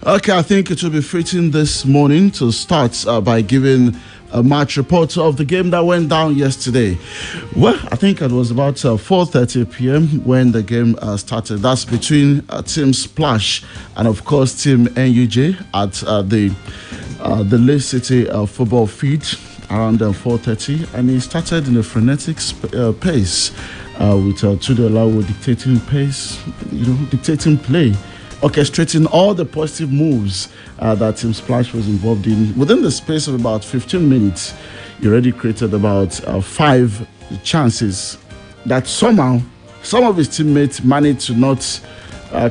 Okay, I think it will be fitting this morning to start by giving a match report of the game that went down yesterday. Well, I think it was about 4:30 p.m. when the game started. That's between Team Splash and, of course, Team NUJ at the Lee City football field around 4:30, and it started in a frenetic pace with Tunde Olawuwo dictating pace, dictating play, orchestrating all the positive moves that Team Splash was involved in. Within the space of about 15 minutes, he already created about 5 chances that somehow some of his teammates managed to not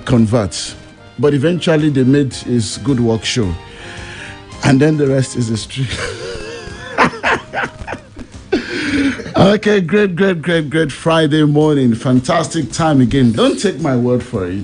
convert. But eventually they made his good work show. And then the rest is history. Okay, great Friday morning. Fantastic time again. Don't take my word for it.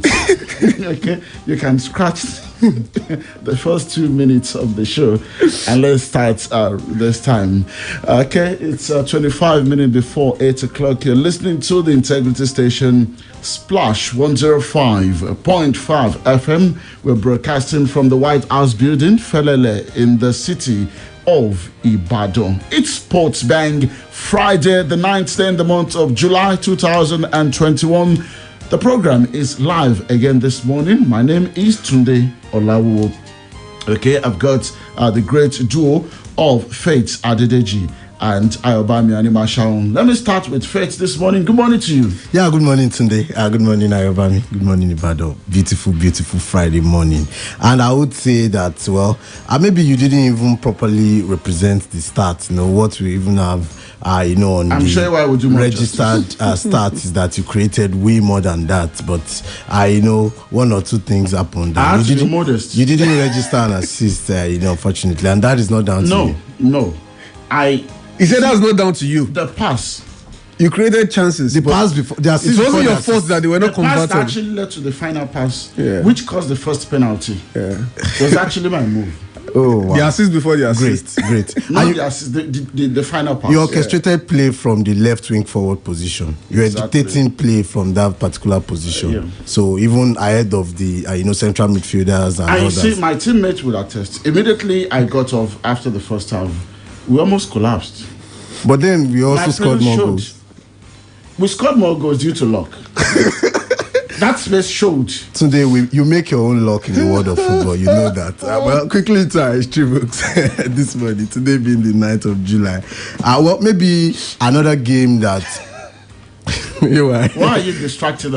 Okay, you can scratch the first 2 minutes of the show and let's start this time. Okay, it's 25 minutes before 8 o'clock. You're listening to the Integrity Station, Splash 105.5 FM. We're broadcasting from the White House building, Felele, in the city of Ibadan. It's Sports Bang, Friday the 9th day in the month of July 2021. The program is live again this morning. My name is Tunde Olawuwo. Okay, I've got the great duo of Faith Adedeji and Ayobami Animashaun. Let me start with Faith this morning. Good morning to you. Yeah, good morning, Tunde. Good morning, Ayobami. Good morning, Ibadan. Beautiful Friday morning. And I would say that, well, maybe you didn't even properly represent the start. What we even have, on I'm the sure why would you registered start is that you created way more than that. But I know one or two things happened. You didn't register an assist, unfortunately. And that is not down to you. No. He said that's not down to you. The pass. You created chances. The pass before. The assist it wasn't your fault that they were not converted. The pass actually led to the final pass, which caused the first penalty. Yeah. It was actually my move. Oh, wow. The assist before the assist. Great. Not the assist, the final pass. You orchestrated play from the left wing forward position. You were dictating play from that particular position. So even ahead of the central midfielders and others. I see my teammates will attest. Immediately I got off after the first half. We almost collapsed. But then we also scored more goals. We scored more goals due to luck. That space showed. Today, you make your own luck in the world of football. You know that. Well, quickly to our history books this morning. Today being the 9th of July. Well, maybe another game that... Why are you distracted?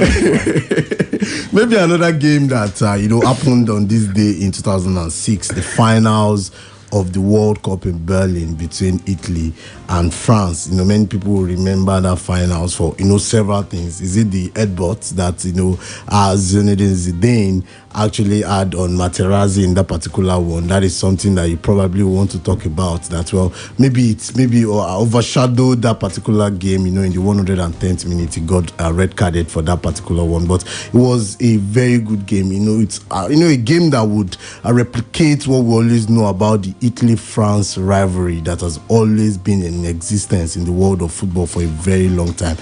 Maybe another game that, happened on this day in 2006. The finals of the World Cup in Berlin between Italy and France. Many people will remember that finals for, several things. Is it the headbutt that, Zinedine Zidane actually had on Materazzi in that particular one? That is something that you probably want to talk about. That, well, maybe overshadowed that particular game, in the 110th minute, he got red carded for that particular one. But it was a very good game. It's, a game that would replicate what we always know about the Italy-France rivalry that has always been in existence in the world of football for a very long time.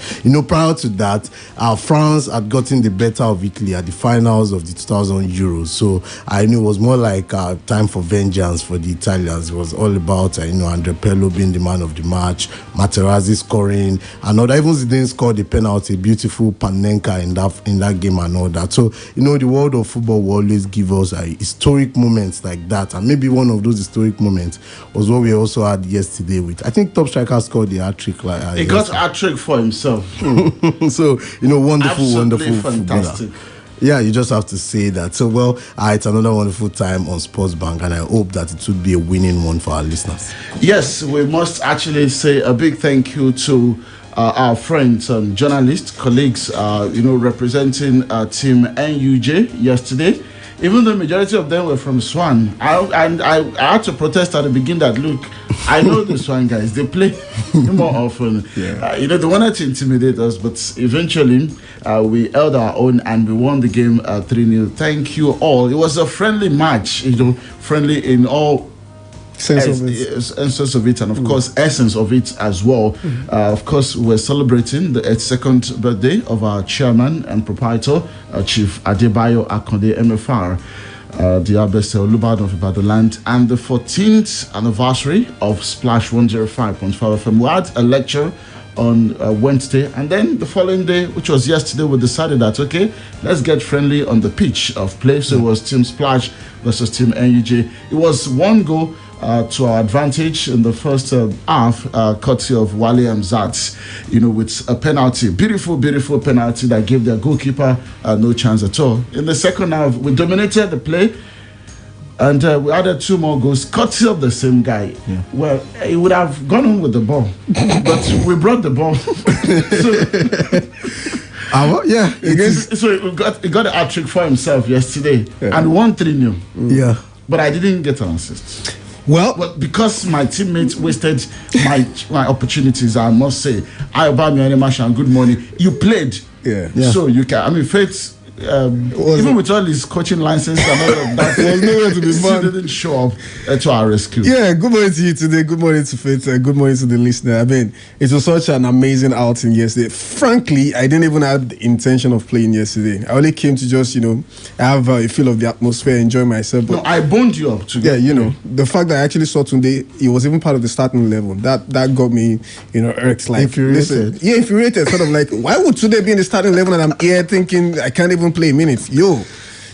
Prior to that, France had gotten the better of Italy at the finals of the 2000 Euros. So I knew it was more like time for vengeance for the Italians. It was all about, Andre Pirlo being the man of the match, Materazzi scoring, and all that. Even Zidane scored the penalty, beautiful Panenka in that game and all that. So, the world of football will always give us historic moments like that. And maybe one of those historic moments was what we also had yesterday with, I think, top striker scored the hat-trick. He got hat-trick for himself. So, wonderful, absolutely wonderful fantastic. Footballer. Yeah, you just have to say that. So, well, it's another wonderful time on Sports Bank, and I hope that it would be a winning one for our listeners. Yes, we must actually say a big thank you to our friends and journalists, colleagues, representing Team NUJ yesterday. Even the majority of them were from Swan. I had to protest at the beginning that, look, I know the Swan guys. They play more often. Yeah. They wanted to intimidate us, but eventually we held our own and we won the game 3-0. Thank you all. It was a friendly match, friendly in all sense of it, and of course essence of it as well. Of course, we're celebrating the 82nd birthday of our chairman and proprietor, Chief Adebayo Akonde MFR, the Abese Olubadan of Ibadan land, and the 14th anniversary of Splash 105.5 FM. We had a lecture on Wednesday, and then the following day, which was yesterday, we decided that, okay, let's get friendly on the pitch of play. So it was Team Splash versus Team NUJ. It was one goal to our advantage in the first half, courtesy of Wale Amzat, with a penalty. Beautiful penalty that gave their goalkeeper no chance at all. In the second half, we dominated the play, and we added 2 more goals, courtesy of the same guy. Yeah. Well, he would have gone on with the ball, but we brought the ball. So he got a hat-trick for himself yesterday, and won 3-0. Yeah. But I didn't get an assist. Well, but because my teammates wasted my opportunities, I must say, Ayobami Onyemasha and good morning. You played, so you can. I mean, Faith, even with all his coaching license and all of that, there was nowhere to be found. He didn't show up to our rescue. Yeah, good morning to you today. Good morning to Faith. Good morning to the listener. I mean, it was such an amazing outing yesterday. Frankly, I didn't even have the intention of playing yesterday. I only came to just, have a feel of the atmosphere, enjoy myself. But I boned you up today. Yeah, the fact that I actually saw Tunde, he was even part of the starting level. That got me, irked. Like, infuriated. Infuriated. Sort of like, why would Tunde be in the starting level and I'm here thinking I can't even play minutes?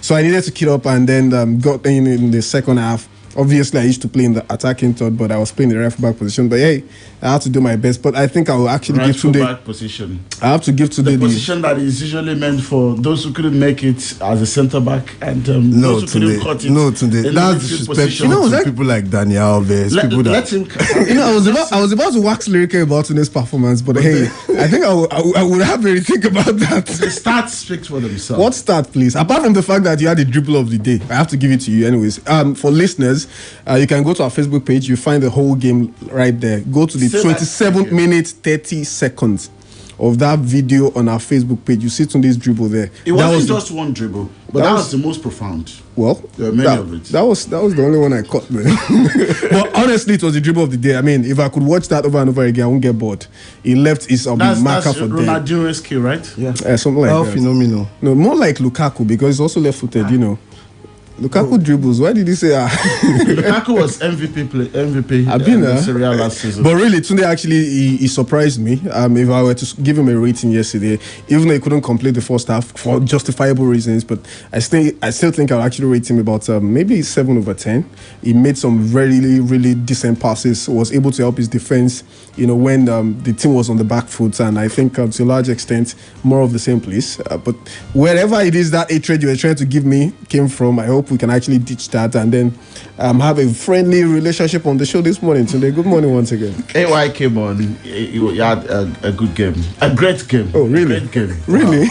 So I needed to keep up, and then got in the second half. Obviously, I used to play in the attacking third, but I was playing the left back position. But hey, I had to do my best. But I think I will actually give Tunde back position. I have to give Tunde the position that is usually meant for those who couldn't make it as a centre back, and those who couldn't cut it. No, Tunde, that's disrespectful to people like Daniel Alves. Let him. I was about to wax lyrical about Tunde's performance, but hey, I think I would have a think about that. The stats speak for themselves. What stat, please? Apart from the fact that you had the dribble of the day, I have to give it to you anyways. For listeners, you can go to our Facebook page. You find the whole game right there. Go to the 27th minute 30 seconds of that video on our Facebook page. You see Tunde's dribble there. It wasn't just one dribble, but that was the most profound. Well, there were many of it. That was the only one I caught, man. But honestly, it was the dribble of the day. I mean, if I could watch that over and over again, I won't get bored. He left his marker for dead. That's Ronaldinho's skill, right? Yeah, something like that. Phenomenal. No, more like Lukaku, because he's also left-footed, Lukaku dribbles. Why did he say Lukaku was MVP in Serie A last season. But really, Tunde actually he surprised me. If I were to give him a rating yesterday, even though he couldn't complete the first half for justifiable reasons, but I still think I'll actually rate him about maybe 7/10. He made some really, really decent passes. Was able to help his defense, when the team was on the back foot, and I think to a large extent more of the same place. But wherever it is that hatred you were trying to give me came from, I hope hope we can actually ditch that and then have a friendly relationship on the show this morning. Today, good morning once again. AY came on. He had a good game, a great game. Oh, really? A great game. Really?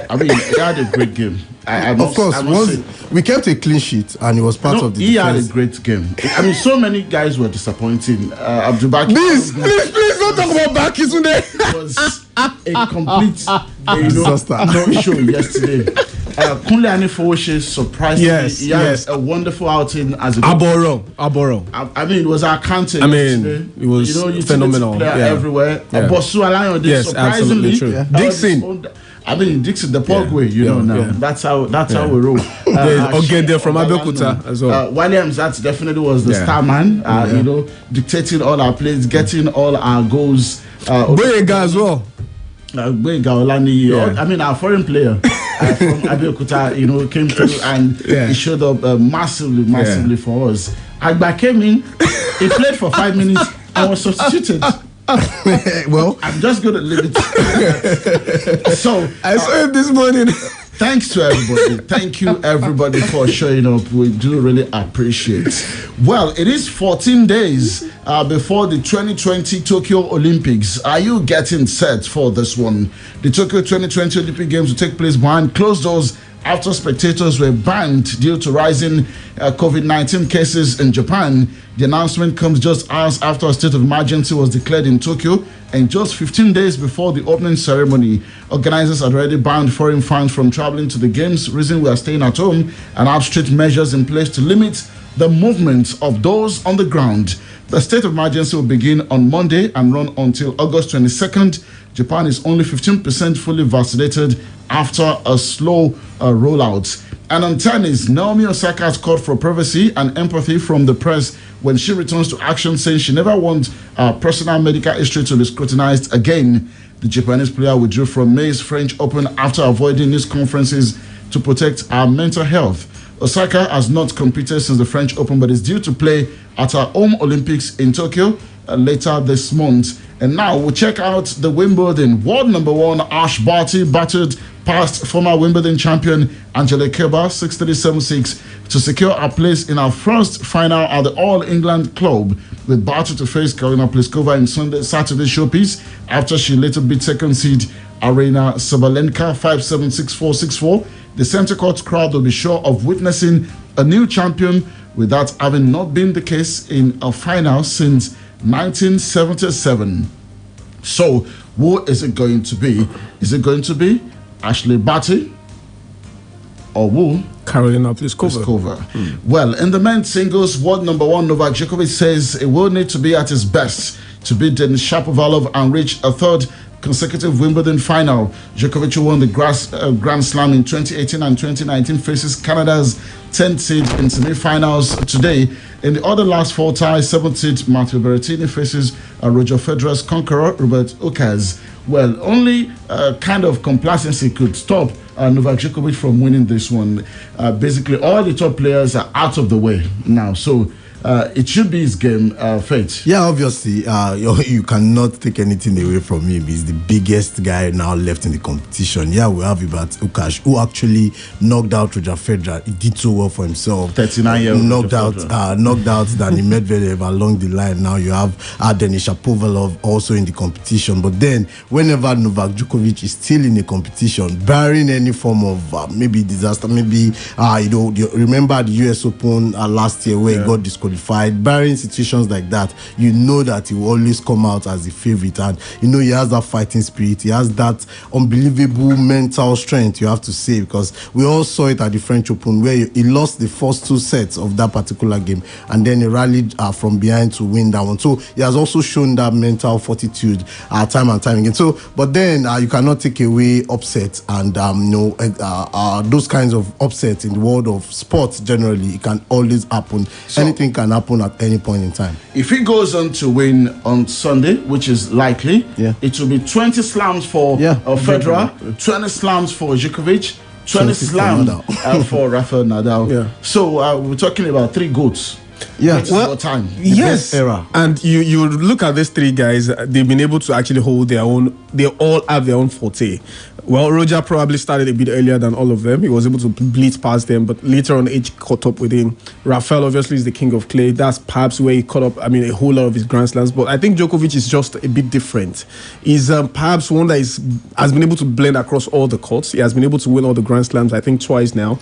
I mean, he had a great game. Of course, we kept a clean sheet, and it was part of the he defense. had a great game. I mean, so many guys were disappointing. Abdulbaki. Please don't talk about Baki today. It was a complete disaster. no-show yesterday. Kunle Anifowoshe surprised me. He had a wonderful outing as a Aboro. I mean, it was our counting. I mean, it was phenomenal. Everywhere. Bosu Alayon, surprisingly. True. Dixon. I mean, Dixon, the Pogway, you know now. Yeah. That's how we roll. There from Abeokuta as well. Williams, that definitely was the star man. You know, dictating all our plays, getting all our goals. Boyega as well. Boyega Olani. I mean, our foreign player from Abeokuta, you know, came through and he showed up massively for us. Agba came in, he played for 5 minutes and was substituted. Well, I'm just going to leave it. So I saw him this morning. Thanks to everybody. Thank you, everybody, for showing up. We do really appreciate. Well, it is 14 days before the 2020 Tokyo Olympics. Are you getting set for this one? The Tokyo 2020 Olympic Games will take place behind closed doors after spectators were banned due to rising COVID-19 cases in Japan. The announcement comes just hours after a state of emergency was declared in Tokyo, and just 15 days before the opening ceremony. Organizers had already banned foreign fans from traveling to the games. Reason we are staying at home and have strict measures in place to limit the movement of those on the ground. The state of emergency will begin on Monday and run until August 22nd. Japan is only 15% fully vaccinated after a slow rollout. And on tennis, Naomi Osaka has called for privacy and empathy from the press when she returns to action, saying she never wants personal medical history to be scrutinized again. The Japanese player withdrew from May's French Open after avoiding news conferences to protect her mental health. Osaka has not competed since the French Open, but is due to play at her home Olympics in Tokyo later this month. And now we'll check out the Wimbledon. World number one Ash Barty battered past former Wimbledon champion Angela Kerber 6-3, 7-6 to secure a place in her first final at the All England Club, with Barty to face Karolina Pliskova in Saturday's showpiece after she later beat second seed Arena Sabalenka 5-7, 6-4, 6-4. The center court crowd will be sure of witnessing a new champion, with that having not been the case in a final since 1977. So, who is it going to be? Is it going to be Ashley Barty or who? Karolina Pliskova. Well, in the men's singles, world number one Novak Djokovic says he will need to be at his best to beat Denis Shapovalov and reach a third consecutive Wimbledon final. Djokovic, who won the Grand Slam in 2018 and 2019, faces Canada's 10th seed in semi-finals today. In the other last four ties, 7th seed Matteo Berrettini faces Roger Federer's conqueror, Robert Okaz. Well, only kind of complacency could stop Novak Djokovic from winning this one. Basically, all the top players are out of the way now. So it should be his game, Faith. Yeah, obviously, you cannot take anything away from him. He's the biggest guy now left in the competition. Yeah, we have Robert Okaz, who actually knocked out Roger Federer. He did so well for himself. 39-year-old knocked out Dani Medvedev along the line. Now you have Denis Shapovalov also in the competition. But then, whenever Novak Djokovic is still in a competition, barring any form of maybe disaster, maybe you remember the US Open last year where he got disqualified. Barring situations like that, you know that he will always come out as the favorite, and you know he has that fighting spirit. He has that unbelievable mental strength, you have to say, because we all saw it at the French Open where he lost the first two sets of that particular game, and then he rallied from behind to win that one. So he has also shown that mental fortitude time and time again. So, but then you cannot take away upsets and those kinds of upsets in the world of sports. Generally, it can always happen. So, anything can happen at any point in time. If he goes on to win on Sunday, which is likely, it will be 20 slams for Federer, 20 slams for Djokovic, 20 slams for Rafael Nadal. So we're talking about three GOATs. Time. Yes, era. And you look at these three guys, they've been able to actually hold their own. They all have their own forte. Well, Roger probably started a bit earlier than all of them. He was able to blitz past them, but later on, age caught up with him. Rafael obviously is the king of clay. That's perhaps where he caught up, a whole lot of his Grand Slams. But I think Djokovic is just a bit different. He's perhaps one that has been able to blend across all the courts. He has been able to win all the Grand Slams, I think, twice now.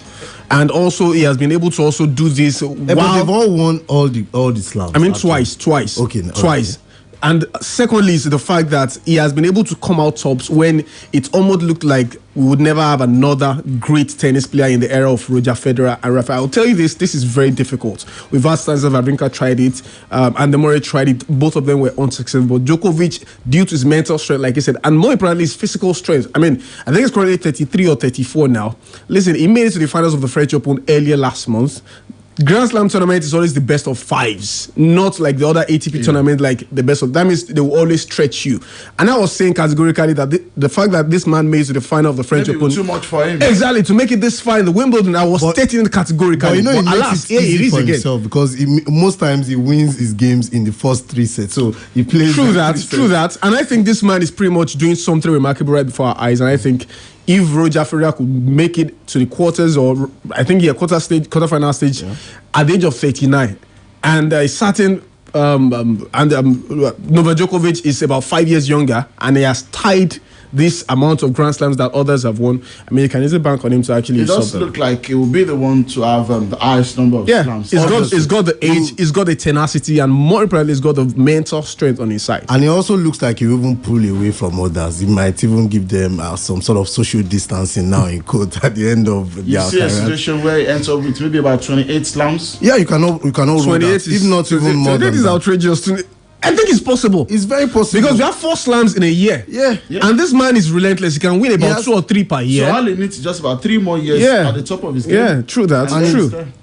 And also, he has been able to also do this. But they've all won all the slams. Twice. Okay. Twice. Okay. And secondly is the fact that he has been able to come out tops when it almost looked like we would never have another great tennis player in the era of Roger Federer and Rafael. I'll tell you this is very difficult. We've had Stanislav Wawrinka tried it, and Murray tried it. Both of them were unsuccessful. But Djokovic, due to his mental strength, like I said, and more importantly, his physical strength. I think he's currently 33 or 34 now. Listen, he made it to the finals of the French Open earlier last month. Grand Slam tournament is always the best of fives, not like the other ATP tournament, like the best of. That means they will always stretch you. And I was saying categorically that the fact that this man made it to the final of the French Open, too much for him. Exactly, to make it this far in the Wimbledon, I was stating categorically. But alas, it is for himself because most times he wins his games in the first 3 sets. So he plays. True that. And I think this man is pretty much doing something remarkable right before our eyes. And I think if Roger Federer could make it to the quarters, or I think quarterfinal stage, at the age of 39, and Novak Djokovic is about 5 years younger, and he has tied this amount of Grand Slams that others have won. You can easily bank on him to actually. It does look like he will be the one to have the highest number of slams. He's got the age, he's got the tenacity, and more importantly, he's got the mental strength on his side. And he also looks like he will even pull away from others. He might even give them some sort of social distancing now in quote at the end of their career. You see a situation where he ends up with maybe about 28 slams? Yeah, you cannot 28 if not even more than that. 28 is outrageous. I think it's possible. It's very possible. Because we have 4 slams in a year. Yeah. And this man is relentless. He can win about 2 or 3 per year. So all he needs is just about 3 more years at the top of his game. Yeah, true that.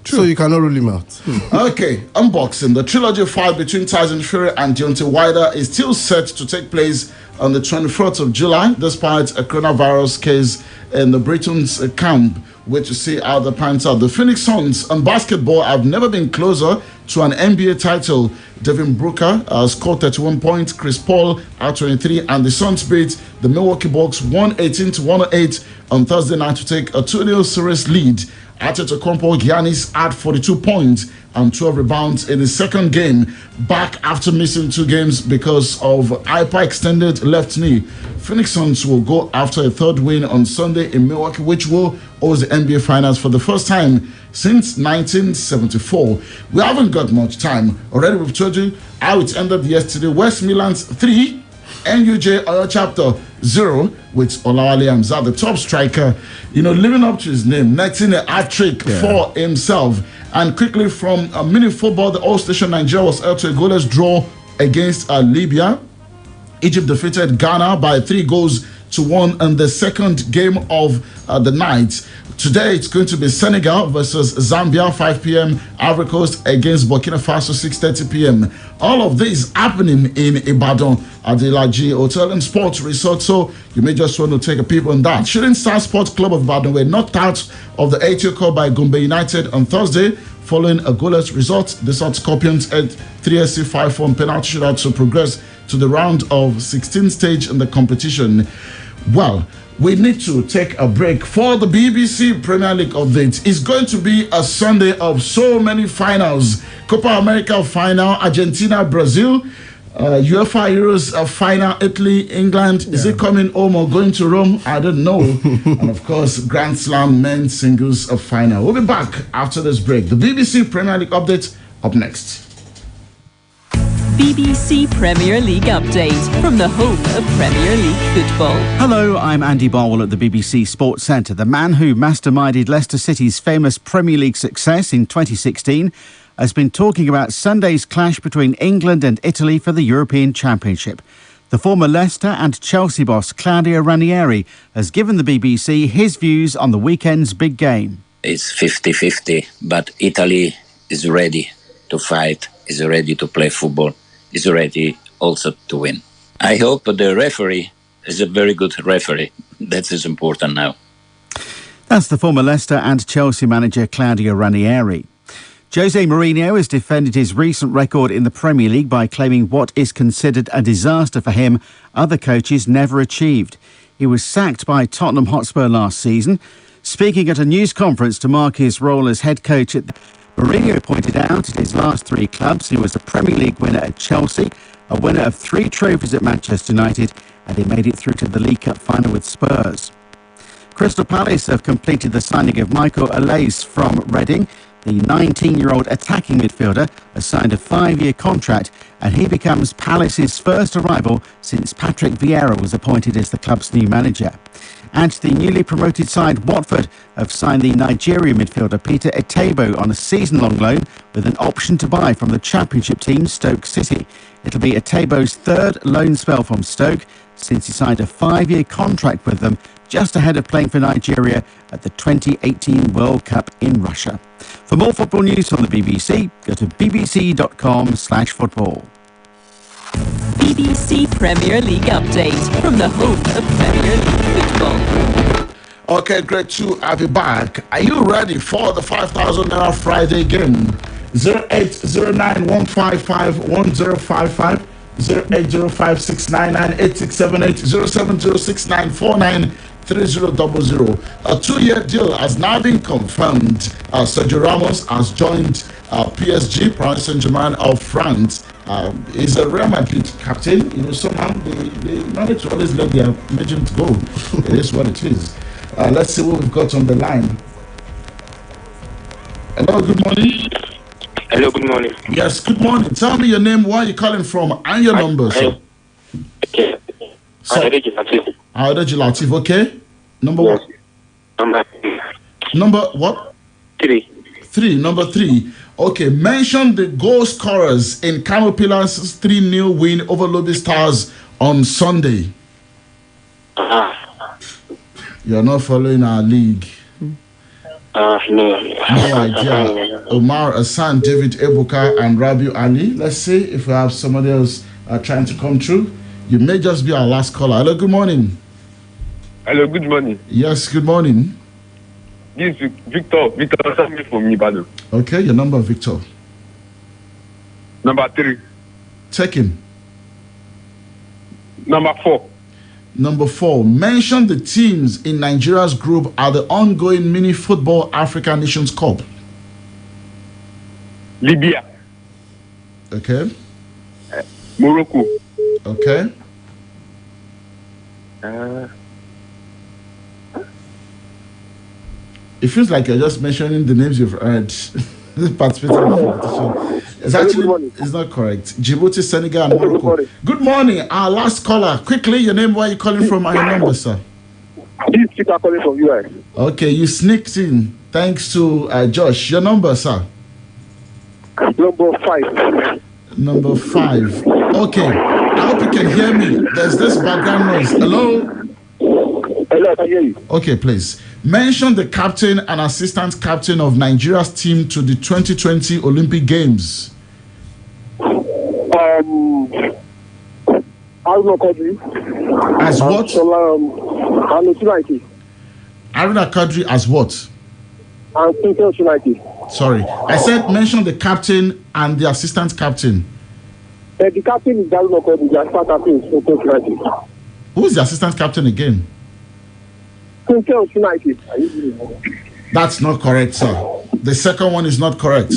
True. So you cannot rule him out. Okay, unboxing. The trilogy fight between Tyson Fury and Deontay Wilder is still set to take place on the 24th of July, despite a coronavirus case in the Britons camp. Wait to see how the pans out. The Phoenix Suns on basketball have never been closer to an NBA title. Devin Booker scored 31 points, Chris Paul at 23, and the Suns beat the Milwaukee Bucks 118-108 on Thursday night to take a 2-0 series lead. Antetokounmpo Giannis had 42 points and 12 rebounds in the second game, back after missing 2 games because of hyperextended left knee. Phoenix Suns will go after a 3rd win on Sunday in Milwaukee, which will host the NBA Finals for the first time since 1974. We haven't got much time. Already we've told you how it ended yesterday. West Midlands 3, NUJ Oyo Chapter 0 with Olawale Hamzat, the top striker, living up to his name, netting a hat-trick for himself. And quickly from mini football, the all-station Nigeria was held to a goalless draw against Libya. Egypt defeated Ghana by 3-1 in the second game of the night. Today, it's going to be Senegal versus Zambia, 5 p.m. Ivory Coast against Burkina Faso, 6:30 p.m. All of this happening in Ibadan at the Laji Hotel and Sports Resort, so you may just want to take a peep on that. Shooting Star Sports Club of Ibadan were knocked out of the ATO Cup by Gombe United on Thursday following a goalless result. The South Scorpions had 3SC 5-1 penalty shootout to progress to the round of 16 stage in the competition. Well, we need to take a break for the BBC Premier League update. It's going to be a Sunday of so many finals. Copa America final, Argentina, Brazil. UEFA Euros final, Italy, England. Is it coming home or going to Rome? I don't know. And of course, Grand Slam men's singles final. We'll be back after this break. The BBC Premier League update up next. BBC Premier League update from the home of Premier League football. Hello, I'm Andy Barwell at the BBC Sports Centre. The man who masterminded Leicester City's famous Premier League success in 2016 has been talking about Sunday's clash between England and Italy for the European Championship. The former Leicester and Chelsea boss Claudio Ranieri has given the BBC his views on the weekend's big game. It's 50-50, but Italy is ready to fight, is ready to play football, is ready also to win. I hope the referee is a very good referee. That is important now. That's the former Leicester and Chelsea manager Claudio Ranieri. Jose Mourinho has defended his recent record in the Premier League by claiming what is considered a disaster for him other coaches never achieved. He was sacked by Tottenham Hotspur last season. Speaking at a news conference to mark his role as head coach Mourinho pointed out at his last 3 clubs he was a Premier League winner at Chelsea, a winner of 3 trophies at Manchester United, and he made it through to the League Cup final with Spurs. Crystal Palace have completed the signing of Michael Olise from Reading. The 19-year-old attacking midfielder has signed a 5-year contract, and he becomes Palace's first arrival since Patrick Vieira was appointed as the club's new manager. And the newly promoted side Watford have signed the Nigerian midfielder Peter Etebo on a season-long loan with an option to buy from the Championship team Stoke City. It'll be Etebo's 3rd loan spell from Stoke since he signed a 5-year contract with them just ahead of playing for Nigeria at the 2018 World Cup in Russia. For more football news from the BBC, go to bbc.com/football. BBC Premier League update from the home of Premier League football. Okay, great to have you back. Are you ready for the 5,000 Naira Friday game? 0809-155-1055, 0805-699-8678, 0706-949-3000. A 2-year deal has now been confirmed. Sergio Ramos has joined PSG, Paris Saint-Germain of France. He's a Real Madrid captain. You know, somehow they manage to always let their legend go. It is what it is. Let's see what we've got on the line. Hello, good morning. Hello, good morning. Yes, good morning. Tell me your name, where you're calling from, and your number, sir. Okay. Adeji Latif, okay? Number Yes. what? Number what? 3. 3, number 3. Okay, mention the goal scorers in Kano Pillars' 3-0 win over Lobby Stars on Sunday. You're not following our league. No. No idea. Omar Hassan, David Ebuka, and Rabiu Ali. Let's see if we have somebody else trying to come through. You may just be our last caller. Hello, good morning. Hello, good morning. Yes, good morning. This is Victor Sami from Ibadan. Okay, your number, Victor. Number 3. Take him. Number 4. Number 4, mention the teams in Nigeria's group at the ongoing Mini Football Africa Nations Cup. Libya. Okay. Morocco. Okay. It feels like you're just mentioning the names you've heard. Participating in the competition. It's actually it's not correct. Djibouti, Senegal, and Morocco. Good morning. Our last caller. Quickly, your name, where are you calling from, and your number, sir? This is Peter calling from US. Okay, you sneaked in. Thanks to Josh. Your number, sir? Number 5. Number 5. Okay. I hope you can hear me. There's this background noise. Hello? Hello, I can hear you. Okay, please. Mention the captain and assistant captain of Nigeria's team to the 2020 Olympic Games. Haruna Kadri. As what? Haruna Kadri as what? And Tunde Olawuwo. Sorry. I said mention the captain and the assistant captain. The captain is Haruna Kadri. The assistant captain is Tunde Olawuwo. Who is the assistant captain again? Tunde Olawuwo. That's not correct, sir. The second one is not correct.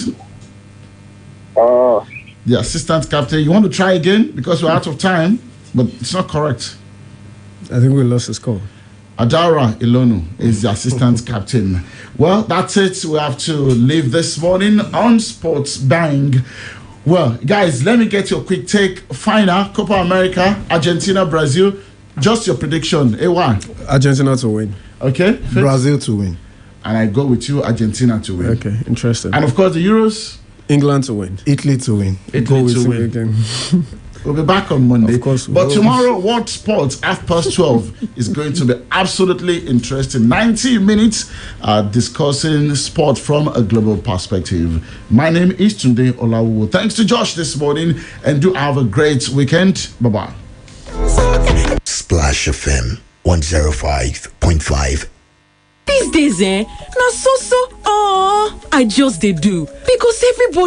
The assistant captain. You want to try again? Because we're out of time, but it's not correct. I think we lost the score. Adara Ilonu is the assistant captain. Well, that's it. We have to leave this morning on Sports Bang. Well, guys, let me get your quick take. Final, Copa America, Argentina, Brazil. Just your prediction. A1. Argentina to win. Okay. Brazil to win. And I go with you, Argentina to win. Okay, interesting. And of course, the Euros. England to win. Italy to win. Italy to win. Again. We'll be back on Monday. Of course. But tomorrow, World Sports 12:30 is going to be absolutely interesting. 90 minutes discussing sport from a global perspective. My name is Tunde Olawuwo. Thanks to Josh this morning, and do have a great weekend. Bye-bye. Splash FM 105.5. These days, na so I just dey do because everybody